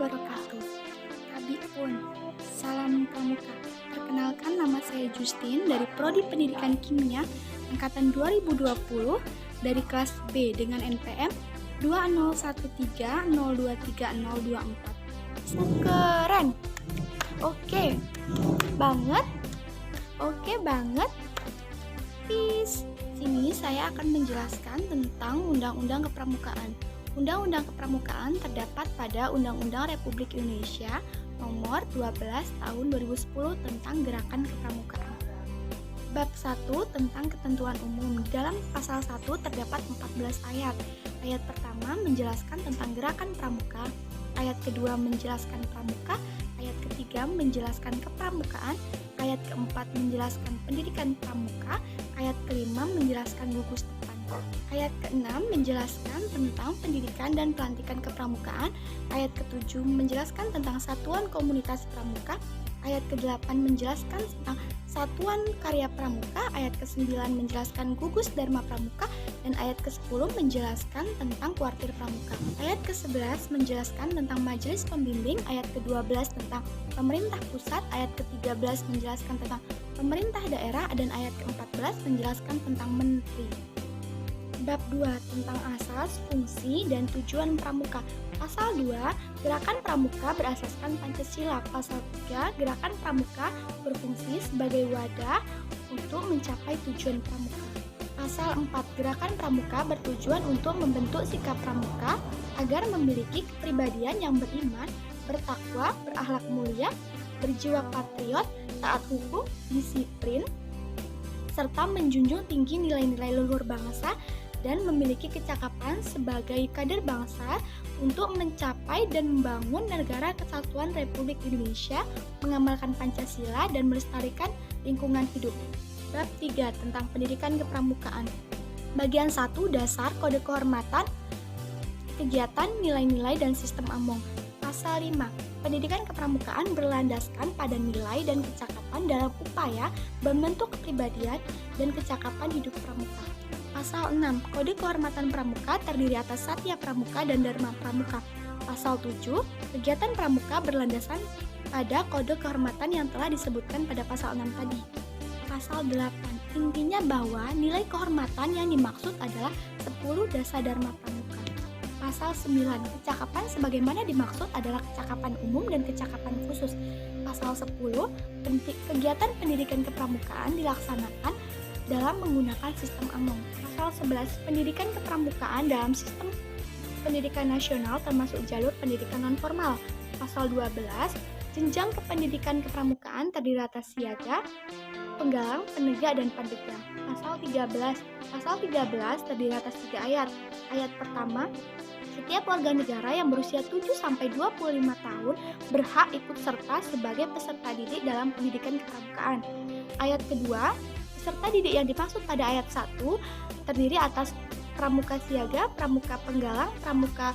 wabarakatuh. Tabiun, salam pramuka. Perkenalkan, nama saya Justin dari Prodi Pendidikan Kimia angkatan 2020 dari kelas B dengan NPM 2013023024. Keren. Oke banget. Peace. Sini saya akan menjelaskan tentang Undang-Undang Kepramukaan. Undang-Undang Kepramukaan terdapat pada Undang-Undang Republik Indonesia Nomor 12 Tahun 2010 tentang Gerakan Kepramukaan. Bab 1 tentang ketentuan umum. Di dalam pasal 1 terdapat 14 ayat. Ayat pertama menjelaskan tentang gerakan pramuka, ayat kedua menjelaskan pramuka, ayat ketiga menjelaskan kepramukaan, ayat keempat menjelaskan pendidikan pramuka, ayat kelima menjelaskan gugus depan, ayat keenam menjelaskan tentang pendidikan dan pelantikan kepramukaan, ayat ketujuh menjelaskan tentang satuan komunitas pramuka, ayat ke-8 menjelaskan tentang satuan karya pramuka, ayat ke-9 menjelaskan gugus dharma pramuka, dan ayat ke-10 menjelaskan tentang kuartir pramuka. Ayat ke-11 menjelaskan tentang majelis pembimbing, ayat ke-12 tentang pemerintah pusat, ayat ke-13 menjelaskan tentang pemerintah daerah, dan ayat ke-14 menjelaskan tentang menteri. Bab 2 tentang asas, fungsi, dan tujuan pramuka. Pasal 2, gerakan pramuka berasaskan Pancasila. Pasal 3, gerakan pramuka berfungsi sebagai wadah untuk mencapai tujuan pramuka. Pasal 4, gerakan pramuka bertujuan untuk membentuk sikap pramuka agar memiliki kepribadian yang beriman, bertakwa, berakhlak mulia, berjiwa patriot, taat hukum, disiplin, serta menjunjung tinggi nilai-nilai leluhur bangsa dan memiliki kecakapan sebagai kader bangsa untuk mencapai dan membangun negara kesatuan Republik Indonesia, mengamalkan Pancasila, dan melestarikan lingkungan hidup. Bab 3 tentang pendidikan kepramukaan. Bagian 1 dasar kode kehormatan, kegiatan, nilai-nilai, dan sistem AMONG. Pasal 5. Pendidikan kepramukaan berlandaskan pada nilai dan kecakapan dalam upaya membentuk kepribadian dan kecakapan hidup pramuka. Pasal 6. Kode kehormatan pramuka terdiri atas satya pramuka dan dharma pramuka. Pasal 7. Kegiatan pramuka berlandaskan pada kode kehormatan yang telah disebutkan pada pasal 6 tadi. Pasal 8. Intinya bahwa nilai kehormatan yang dimaksud adalah 10 dasar dharma pramuka. Pasal 9. Kecakapan sebagaimana dimaksud adalah kecakapan umum dan kecakapan khusus. Pasal 10. Kegiatan pendidikan kepramukaan dilaksanakan dalam menggunakan sistem AMONG. Pasal 11. Pendidikan kepramukaan dalam sistem pendidikan nasional termasuk jalur pendidikan non-formal. Pasal 12. Jenjang kependidikan kepramukaan terdiri atas siaga, penggalang, penegak, dan pandega. Pasal 13. Pasal 13 terdiri atas 3 ayat. Ayat pertama, setiap warga negara yang berusia 7-25 tahun berhak ikut serta sebagai peserta didik dalam pendidikan kepramukaan. Ayat kedua, peserta didik yang dimaksud pada ayat 1 terdiri atas pramuka siaga, pramuka penggalang, pramuka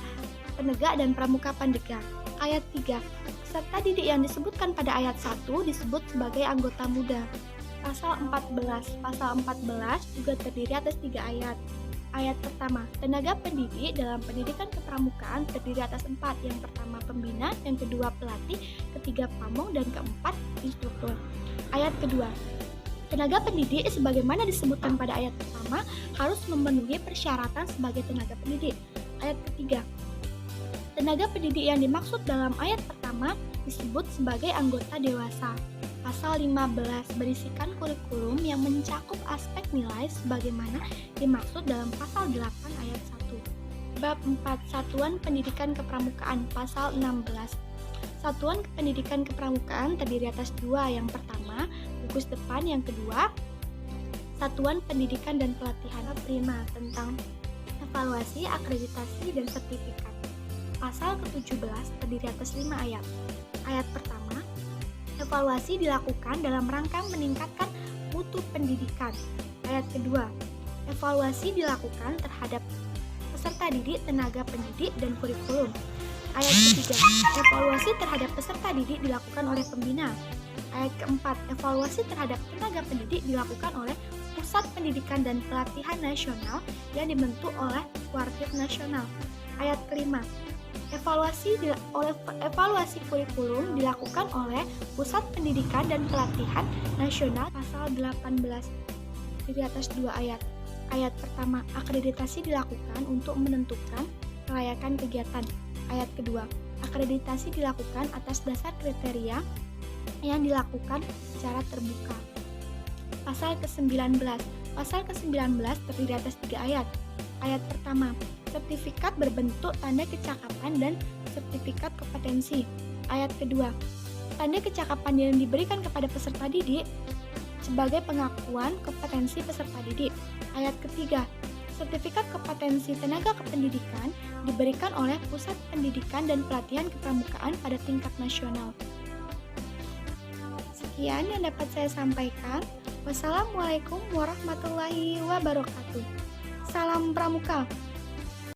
penegak, dan pramuka pandega. Ayat 3, peserta didik yang disebutkan pada ayat 1 disebut sebagai anggota muda. Pasal 14. Pasal 14 juga terdiri atas 3 ayat. Ayat pertama, tenaga pendidik dalam pendidikan kepramukaan terdiri atas 4. Yang pertama pembina, yang kedua pelatih, ketiga pamong, dan keempat instruktur. Ayat kedua, tenaga pendidik sebagaimana disebutkan pada ayat pertama harus memenuhi persyaratan sebagai tenaga pendidik. Ayat ketiga, tenaga pendidik yang dimaksud dalam ayat pertama disebut sebagai anggota dewasa. Pasal 15 berisikan kurikulum yang mencakup aspek nilai sebagaimana dimaksud dalam pasal 8 ayat 1. Bab 4 Satuan Pendidikan Kepramukaan. Pasal 16. Satuan pendidikan kepramukaan terdiri atas 2. Yang pertama, gugus depan, yang kedua, satuan pendidikan dan pelatihan. Prima tentang evaluasi, akreditasi, dan sertifikat. Pasal ke-17 terdiri atas 5 ayat. Ayat pertama, evaluasi dilakukan dalam rangka meningkatkan mutu pendidikan. Ayat kedua, evaluasi dilakukan terhadap peserta didik, tenaga pendidik, dan kurikulum. Ayat ketiga, evaluasi terhadap peserta didik dilakukan oleh pembina. Ayat keempat, evaluasi terhadap tenaga pendidik dilakukan oleh Pusat Pendidikan dan Pelatihan Nasional yang dibentuk oleh Kuartir Nasional. Ayat kelima, Evaluasi kurikulum dilakukan oleh Pusat Pendidikan dan Pelatihan Nasional pasal 18 di atas 2 ayat. Ayat pertama, akreditasi dilakukan untuk menentukan kelayakan kegiatan. Ayat kedua, akreditasi dilakukan atas dasar kriteria yang dilakukan secara terbuka. Pasal ke-19. Pasal ke-19 terdiri atas 3 ayat. Ayat pertama, sertifikat berbentuk tanda kecakapan dan sertifikat kompetensi. Ayat kedua, tanda kecakapan yang diberikan kepada peserta didik sebagai pengakuan kompetensi peserta didik. Ayat ketiga, sertifikat kompetensi tenaga kependidikan diberikan oleh Pusat Pendidikan dan Pelatihan Kepramukaan pada tingkat nasional. Sekian yang dapat saya sampaikan. Wassalamualaikum warahmatullahi wabarakatuh. Salam Pramuka.